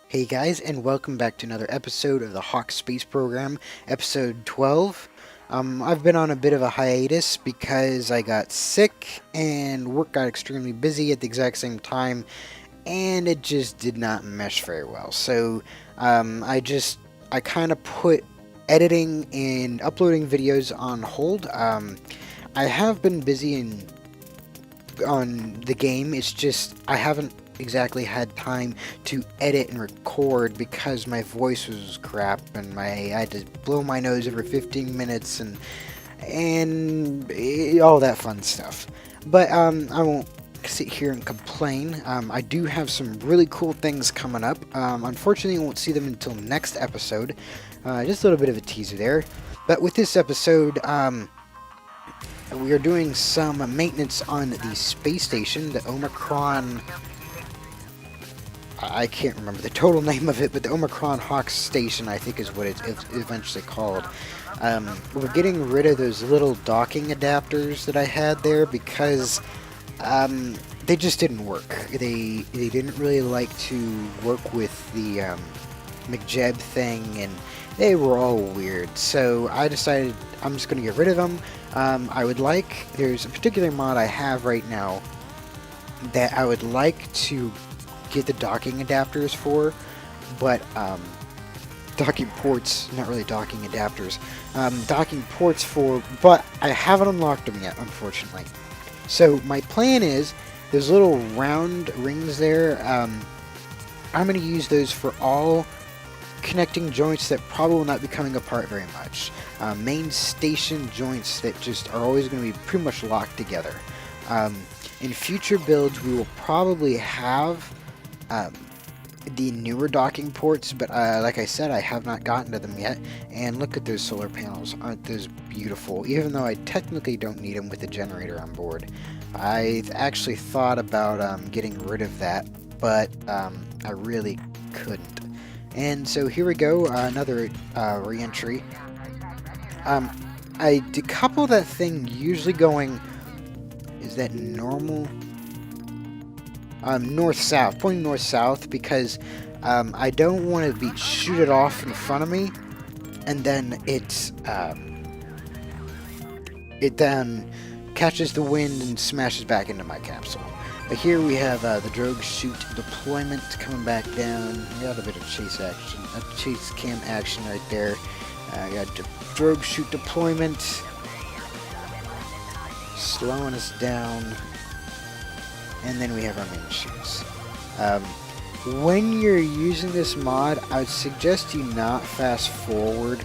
Hey guys, and welcome back to another episode of the HAWX Space Program, episode 12. I've been on a bit of a hiatus because I got sick and work got extremely busy at the exact same time, and it just did not mesh very well. So, I kind of put editing and uploading videos on hold. I have been busy on the game. It's just I haven't exactly had time to edit and record because my voice was crap and I had to blow my nose every 15 minutes and all that fun stuff. But I won't sit here and complain. I do have some really cool things coming up. Unfortunately, you won't see them until next episode. Just a little bit of a teaser there. But with this episode, we are doing some maintenance on the space station, the Omicron. I can't remember the total name of it, but the Omicron HAWX station, I think, is what it's eventually called. We're getting rid of those little docking adapters that I had there because they just didn't work. They didn't really like to work with the McJeb thing, and they were all weird. So I decided I'm just going to get rid of them. There's a particular mod I have right now that I would like to get the docking adapters for, but docking ports, not really docking adapters, docking ports for, but I haven't unlocked them yet, unfortunately. So my plan is, those little round rings there, I'm going to use those for all connecting joints that probably will not be coming apart very much. Main station joints that just are always going to be pretty much locked together. In future builds, we will probably have the newer docking ports, but like I said, I have not gotten to them yet. And look at those solar panels. Aren't those beautiful? Even though I technically don't need them with the generator on board. I've actually thought about getting rid of that, but I really couldn't. And so here we go, another re-entry. I decouple that thing usually going, is that normal? North-south, pointing north-south, because I don't want to shoot it off in front of me, and then it then catches the wind and smashes back into my capsule. But here we have the drogue chute deployment coming back down. We got a bit of chase action, chase cam action right there. Got drogue chute deployment, slowing us down, and then we have our main chutes. When you're using this mod, I would suggest you not fast forward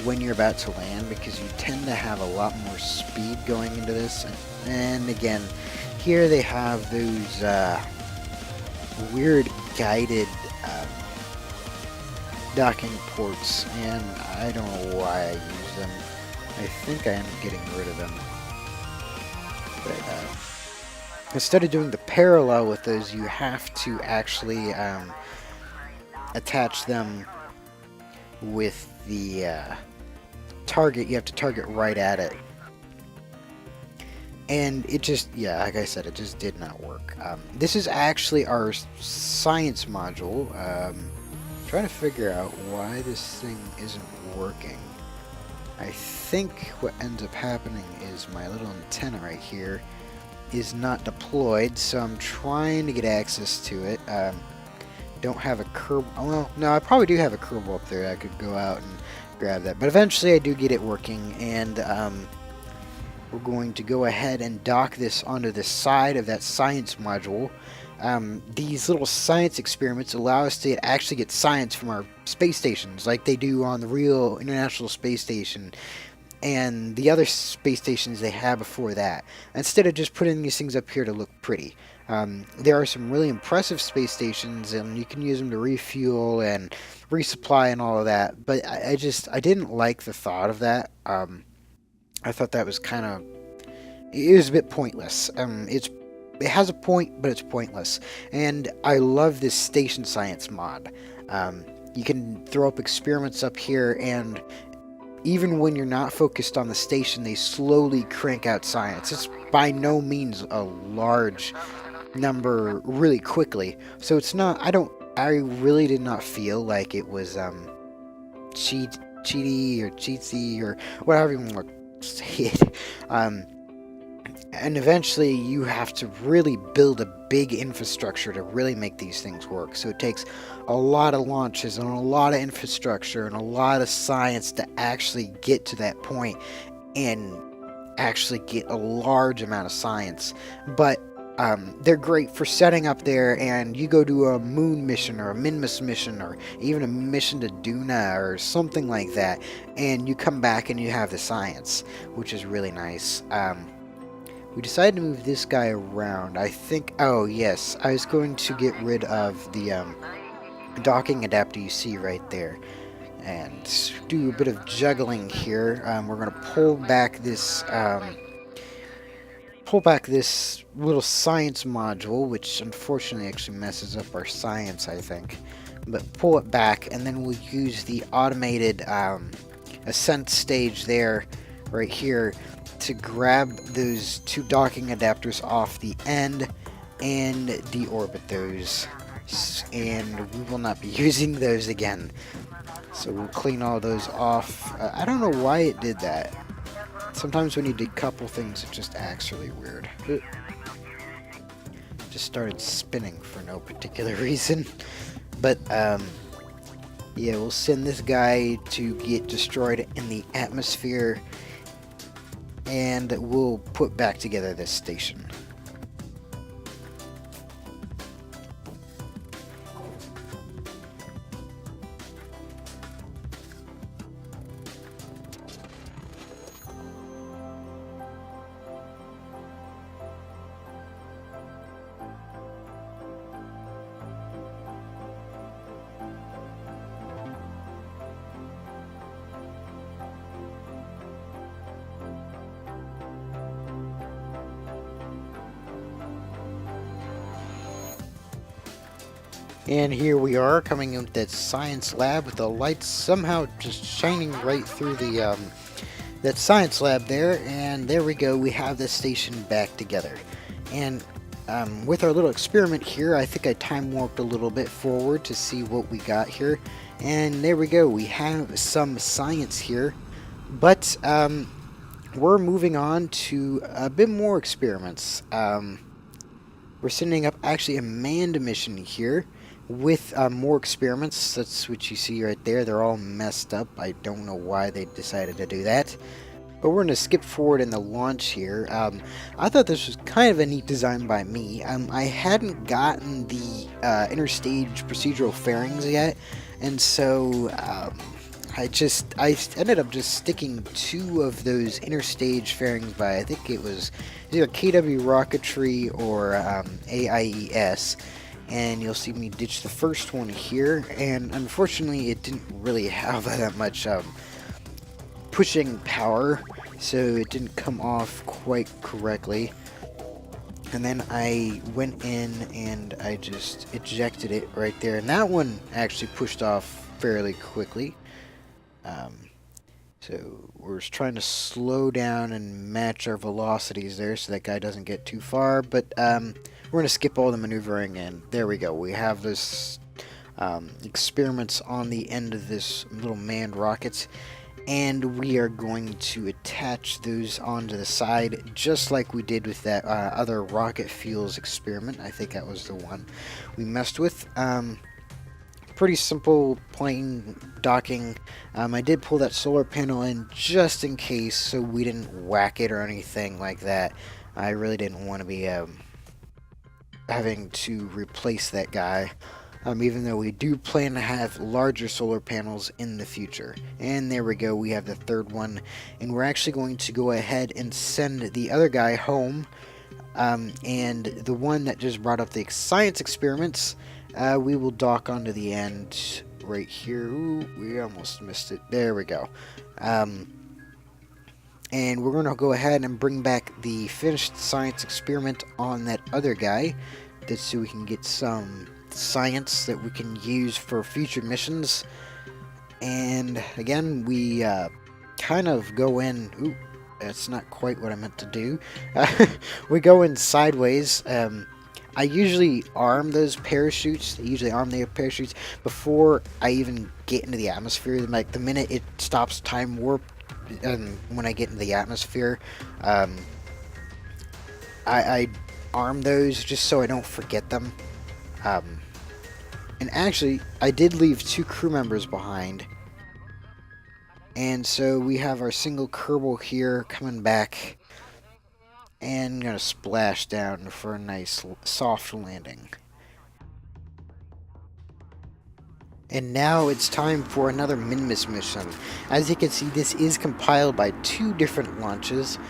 when you're about to land, because you tend to have a lot more speed going into this. And again, here they have those weird guided docking ports, and I don't know why I use them. I think I end up getting rid of them. But instead of doing the parallel with those, you have to actually attach them with the target. You have to target right at it. And it just, yeah, like I said, it just did not work. This is actually our science module. Trying to figure out why this thing isn't working. I think what ends up happening is my little antenna right here is not deployed, so I'm trying to get access to it. Don't have a curb. Well, no, I probably do have a Kerbal up there. I could go out and grab that, but eventually I do get it working, and we're going to go ahead and dock this onto the side of that science module. These little science experiments allow us to actually get science from our space stations, like they do on the real International Space Station and the other space stations they had before that, instead of just putting these things up here to look pretty. There are some really impressive space stations, and you can use them to refuel and resupply and all of that, but I didn't like the thought of that. I thought that was it was a bit pointless. It has a point, but it's pointless. And I love this station science mod. You can throw up experiments up here, and even when you're not focused on the station, they slowly crank out science. It's by no means a large number really quickly, so it's not, I don't I really did not feel like it was cheaty or cheatsy or whatever you want to say it. And eventually you have to really build a big infrastructure to really make these things work. So it takes a lot of launches and a lot of infrastructure and a lot of science to actually get to that point and actually get a large amount of science. But they're great for setting up there, and you go to a moon mission or a Minmus mission or even a mission to Duna or something like that, and you come back and you have the science, which is really nice. We decided to move this guy around. I think, oh yes, I was going to get rid of the docking adapter you see right there and do a bit of juggling here. We're going to pull back this little science module, which unfortunately actually messes up our science, I think. But pull it back, and then we'll use the automated ascent stage there, right here, to grab those two docking adapters off the end and deorbit those. And we will not be using those again. So we'll clean all those off. I don't know why it did that. Sometimes when you decouple things, it just acts really weird. Just started spinning for no particular reason. But, yeah, we'll send this guy to get destroyed in the atmosphere, and we'll put back together this station. And here we are, coming into that science lab with the lights somehow just shining right through the that science lab there. And there we go, we have this station back together. And with our little experiment here, I think I time warped a little bit forward to see what we got here. And there we go, we have some science here. But we're moving on to a bit more experiments. We're sending up actually a manned mission here with more experiments. That's what you see right there. They're all messed up. I don't know why they decided to do that. But we're going to skip forward in the launch here. I thought this was kind of a neat design by me. I hadn't gotten the interstage procedural fairings yet, and so I ended up just sticking two of those interstage fairings by, I think it was either KW Rocketry or AIES. And you'll see me ditch the first one here, and unfortunately it didn't really have that much pushing power, so it didn't come off quite correctly. And then I went in and I just ejected it right there, and that one actually pushed off fairly quickly. So we're just trying to slow down and match our velocities there so that guy doesn't get too far, but we're going to skip all the maneuvering, and there we go. We have this experiments on the end of this little manned rockets, and we are going to attach those onto the side just like we did with that other rocket fuels experiment. I think that was the one we messed with. Pretty simple, plain docking. I did pull that solar panel in just in case, so we didn't whack it or anything like that. I really didn't want to be having to replace that guy, even though we do plan to have larger solar panels in the future. And there we go, we have the third one, and we're actually going to go ahead and send the other guy home, and the one that just brought up the science experiments, we will dock onto the end right here. Ooh, we almost missed it. There we go. And we're going to go ahead and bring back the finished science experiment on that other guy, just so we can get some science that we can use for future missions. And again, we kind of go in... Ooh, that's not quite what I meant to do. We go in sideways. I usually arm those parachutes. I usually arm the parachutes before I even get into the atmosphere. Like the minute it stops time warp, when I get into the atmosphere, I arm those just so I don't forget them. And actually, I did leave 2 crew members behind. And so we have our single Kerbal here coming back. And gonna splash down for a nice soft landing. And now it's time for another Minmus mission. As you can see, this is compiled by 2 different launches.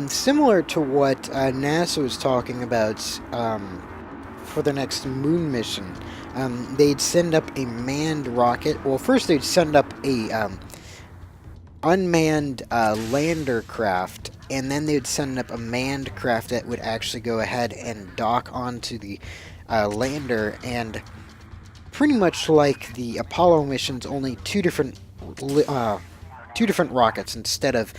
Similar to what NASA was talking about for the next moon mission. They'd send up a manned rocket. Well, first they'd send up a unmanned lander craft, and then they'd send up a manned craft that would actually go ahead and dock onto the lander. And pretty much like the Apollo missions, only 2 different rockets instead of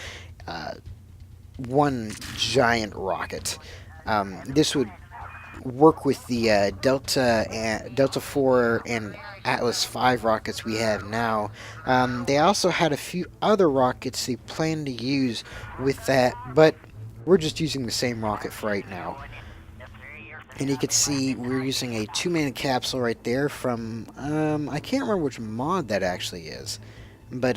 1 giant rocket. This would work with the Delta 4 and Atlas 5 rockets we have now. They also had a few other rockets they plan to use with that, but we're just using the same rocket for right now. And you can see we're using a 2-man capsule right there from, I can't remember which mod that actually is. But,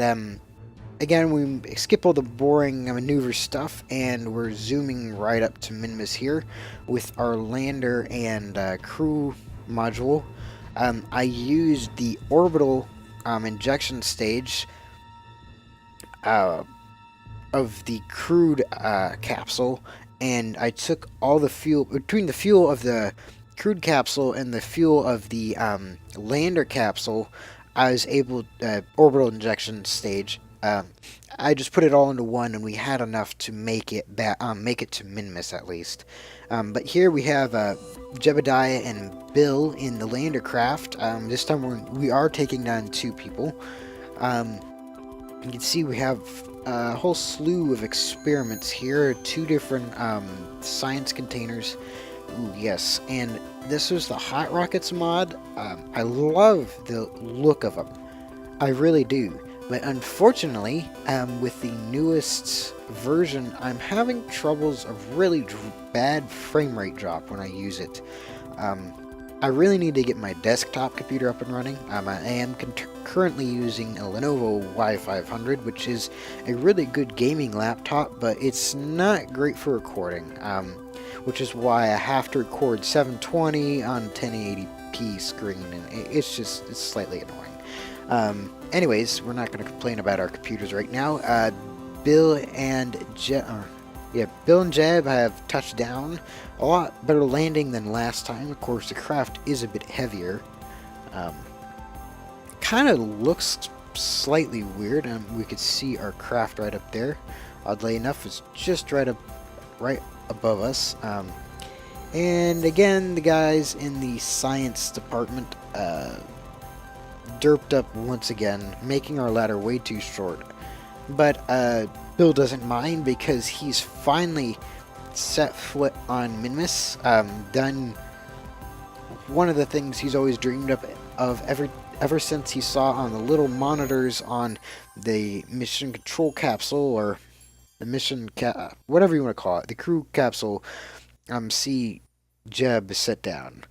again, we skip all the boring maneuver stuff, and we're zooming right up to Minmus here with our lander and crew module. I used the orbital injection stage of the crewed capsule, and I took all the fuel between the fuel of the crewed capsule and the fuel of the lander capsule. I was able orbital injection stage. I just put it all into one, and we had enough to make it to Minmus at least. But here we have Jebediah and Bill in the lander craft. This time we are taking down 2 people. You can see we have a whole slew of experiments here, 2 different science containers. Ooh, yes, and this was the Hot Rockets mod. I love the look of them. I really do. But unfortunately, with the newest version, I'm having troubles of really bad frame rate drop when I use it. I really need to get my desktop computer up and running. I am currently using a Lenovo Y500, which is a really good gaming laptop, but it's not great for recording, which is why I have to record 720 on 1080p screen, and it's slightly annoying. Anyways, we're not going to complain about our computers right now. Bill and Jeb have touched down. A lot better landing than last time. Of course, the craft is a bit heavier. Kind of looks slightly weird, and we could see our craft right up there. Oddly enough, it's just right above us. And again, the guys in the science department derped up once again, making our ladder way too short. But Bill doesn't mind, because he's finally set foot on Minmus, done one of the things he's always dreamed of ever since he saw on the little monitors on the mission control capsule, or the mission whatever you want to call it, the crew capsule. See Jeb sit down.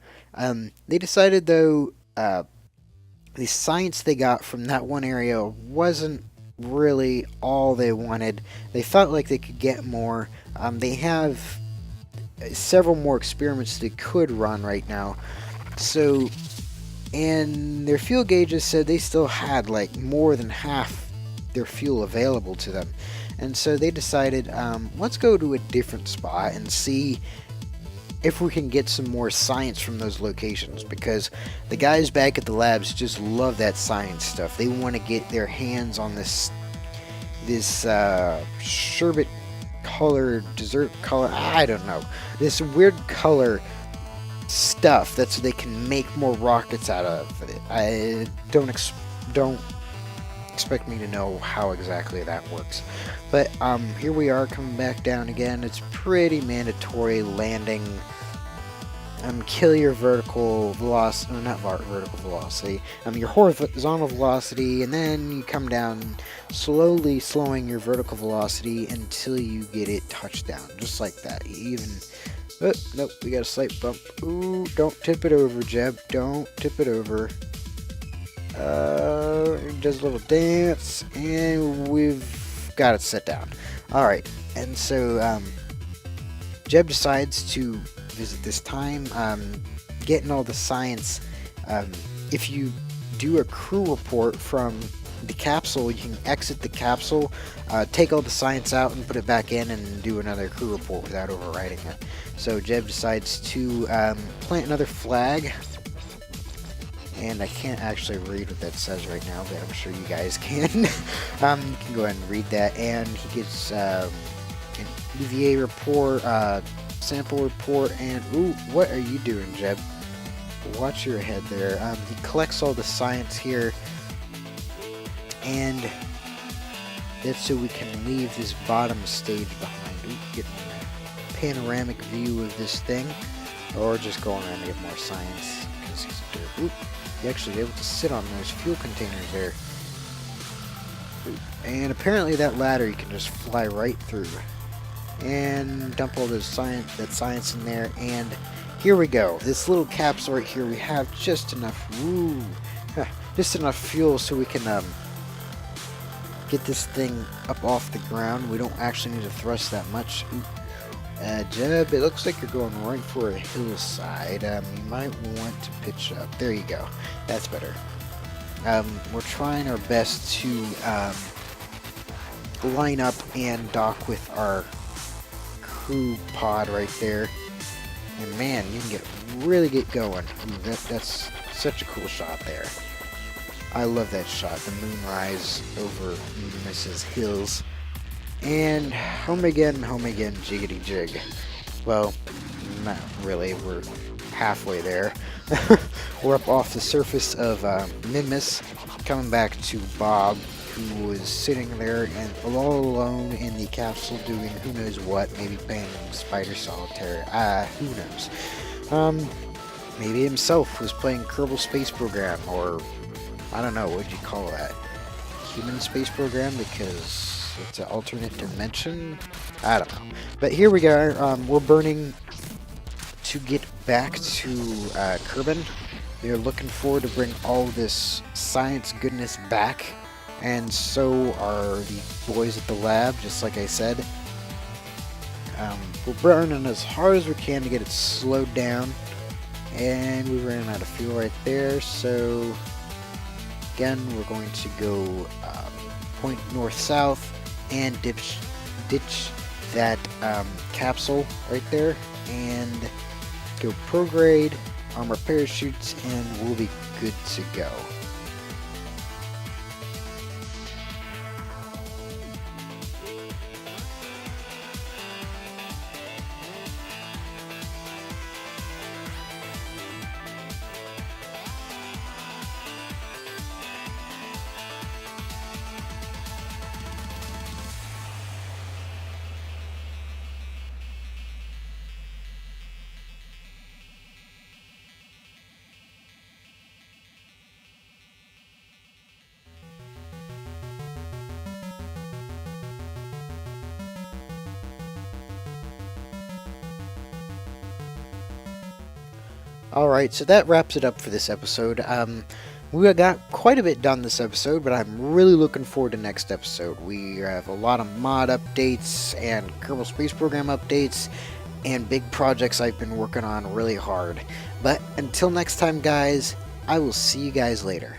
They decided, though, the science they got from that one area wasn't really all they wanted. They felt like they could get more. They have several more experiments they could run right now. So, and their fuel gauges said they still had like more than half their fuel available to them. And so they decided, let's go to a different spot and see if we can get some more science from those locations, because the guys back at the labs just love that science stuff. They want to get their hands on this sherbet color, dessert color, I don't know, this weird color stuff that's so they can make more rockets out of it. I don't expect me to know how exactly that works. But here we are coming back down again. It's pretty mandatory landing kill your vertical velocity, not vertical velocity, your horizontal velocity, and then you come down, slowly slowing your vertical velocity until you get it touchdown, just like that. Even, oh, nope, we got a slight bump. Ooh, don't tip it over, Jeb, don't tip it over. It does a little dance, and we've got it set down. Alright, and so, Jeb decides to visit this time, getting all the science. If you do a crew report from the capsule, you can exit the capsule, take all the science out and put it back in and do another crew report without overwriting it. So Jeb decides to plant another flag, and I can't actually read what that says right now, but I'm sure you guys can. You can go ahead and read that, and he gets an EVA report, sample report, and ooh, what are you doing, Jeb? Watch your head there. He collects all the science here, and that's so we can leave this bottom stage behind. Ooh, getting a panoramic view of this thing, or just going around to get more science because he's a dirt. Ooh, he's actually able to sit on those fuel containers there. Ooh, and apparently that ladder you can just fly right through. And dump all those science in there, and here we go. This little capsule right here, we have just enough, just enough fuel so we can get this thing up off the ground. We don't actually need to thrust that much. Jeb, it looks like you're going right for a hillside. You might want to pitch up. There you go. That's better. We're trying our best to line up and dock with our crew pod right there, and man, you can really get going. That's such a cool shot there. I love that shot, the moonrise over Minmus's hills. And home again, jiggity jig. Well, not really, we're halfway there. We're up off the surface of Minmus, coming back to Bob, who was sitting there and all alone in the capsule doing who knows what, maybe playing Spider Solitaire, who knows. Maybe himself was playing Kerbal Space Program, or I don't know, what'd you call that? Human Space Program, because it's an alternate dimension? I don't know. But here we go, we're burning to get back to Kerbin. They're looking forward to bring all this science goodness back. And so are the boys at the lab, just like I said. We're burning as hard as we can to get it slowed down. And we ran out of fuel right there, so again, we're going to go point north-south and ditch that capsule right there, and go prograde, armor parachutes, and we'll be good to go. Alright, so that wraps it up for this episode. We got quite a bit done this episode, but I'm really looking forward to next episode. We have a lot of mod updates and Kerbal Space Program updates and big projects I've been working on really hard. But until next time, guys, I will see you guys later.